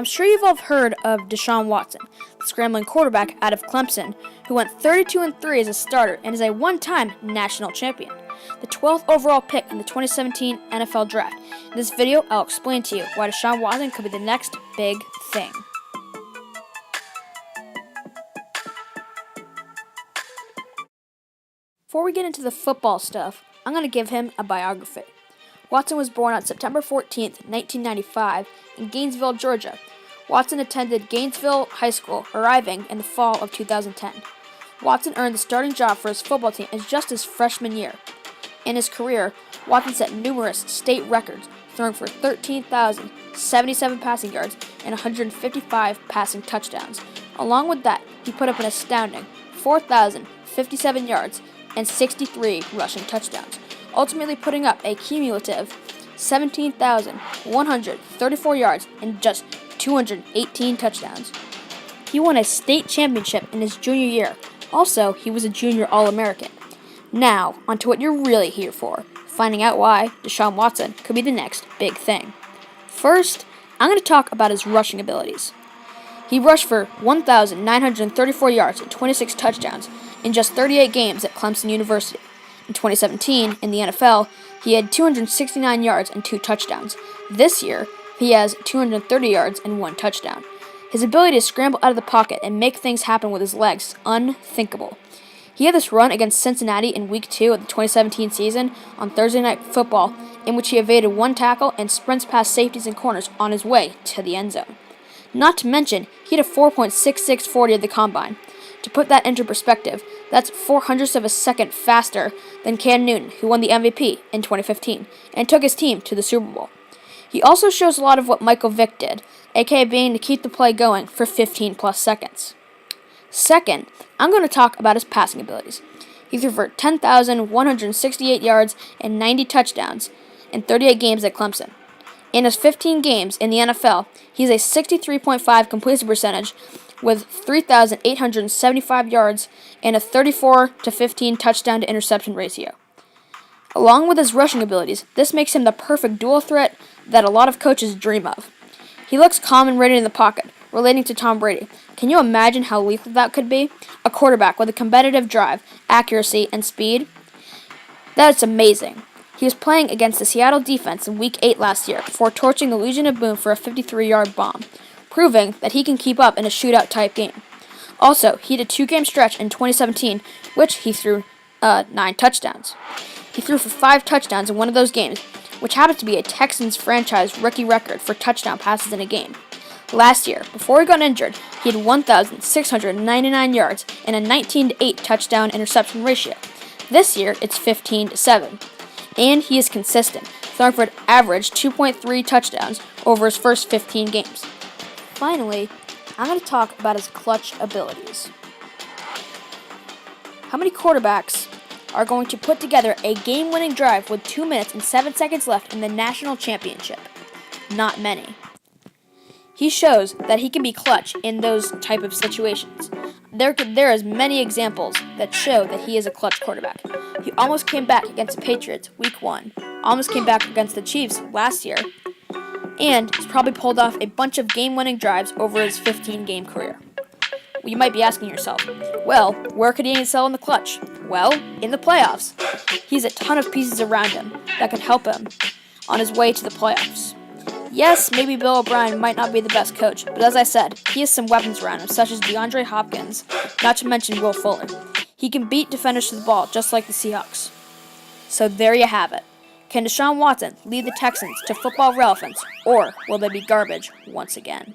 I'm sure you've all heard of Deshaun Watson, the scrambling quarterback out of Clemson, who went 32-3 as a starter and is a one-time national champion. The 12th overall pick in the 2017 NFL Draft. In this video, I'll explain to you why Deshaun Watson could be the next big thing. Before we get into the football stuff, I'm going to give him a biography. Watson was born on September 14, 1995, in Gainesville, Georgia. Watson attended Gainesville High School, arriving in the fall of 2010. Watson earned the starting job for his football team as just his freshman year. In his career, Watson set numerous state records, throwing for 13,077 passing yards and 155 passing touchdowns. Along with that, he put up an astounding 4,057 yards and 63 rushing touchdowns, ultimately putting up a cumulative 17,134 yards and just 218 touchdowns. He won a state championship in his junior year. Also, he was a junior All-American. Now, onto what you're really here for, finding out why Deshaun Watson could be the next big thing. First, I'm going to talk about his rushing abilities. He rushed for 1,934 yards and 26 touchdowns in just 38 games at Clemson University. In 2017, in the NFL, he had 269 yards and 2 touchdowns. This year, he has 230 yards and 1 touchdown. His ability to scramble out of the pocket and make things happen with his legs is unthinkable. He had this run against Cincinnati in Week 2 of the 2017 season on Thursday Night Football, in which he evaded 1 tackle and sprints past safeties and corners on his way to the end zone. Not to mention, he had a 4.66 40 at the combine. To put that into perspective, that's 0.04 of a second faster than Cam Newton, who won the MVP in 2015 and took his team to the Super Bowl. He also shows a lot of what Michael Vick did, aka being to keep the play going for 15 plus seconds. Second, I'm going to talk about his passing abilities. He threw for 10,168 yards and 90 touchdowns in 38 games at Clemson. In his 15 games in the NFL, he has a 63.5 completion percentage with 3,875 yards and a 34-15 touchdown to interception ratio. Along with his rushing abilities, this makes him the perfect dual threat that a lot of coaches dream of. He looks calm and ready in the pocket, relating to Tom Brady. Can you imagine how lethal that could be? A quarterback with a competitive drive, accuracy, and speed? That's amazing. He was playing against the Seattle defense in Week 8 last year before torching the Legion of Boom for a 53-yard bomb, proving that he can keep up in a shootout-type game. Also, he had a 2-game stretch in 2017, which he threw 9 touchdowns. He threw for 5 touchdowns in one of those games, which happened to be a Texans franchise rookie record for touchdown passes in a game. Last year, before he got injured, he had 1,699 yards and a 19-8 touchdown interception ratio. This year, it's 15-7. And he is consistent, throwing for an average 2.3 touchdowns over his first 15 games. Finally, I'm going to talk about his clutch abilities. How many quarterbacks are going to put together a game-winning drive with 2 minutes and 7 seconds left in the national championship? Not many. He shows that he can be clutch in those type of situations. There is many examples that show that he is a clutch quarterback. He almost came back against the Patriots Week 1, almost came back against the Chiefs last year, and he's probably pulled off a bunch of game-winning drives over his 15-game career. Well, you might be asking yourself, well, where could he excel in the clutch? Well, in the playoffs. He's a ton of pieces around him that could help him on his way to the playoffs. Yes, maybe Bill O'Brien might not be the best coach, but as I said, he has some weapons around him, such as DeAndre Hopkins, not to mention Will Fuller. He can beat defenders to the ball, just like the Seahawks. So there you have it. Can Deshaun Watson lead the Texans to football relevance, or will they be garbage once again?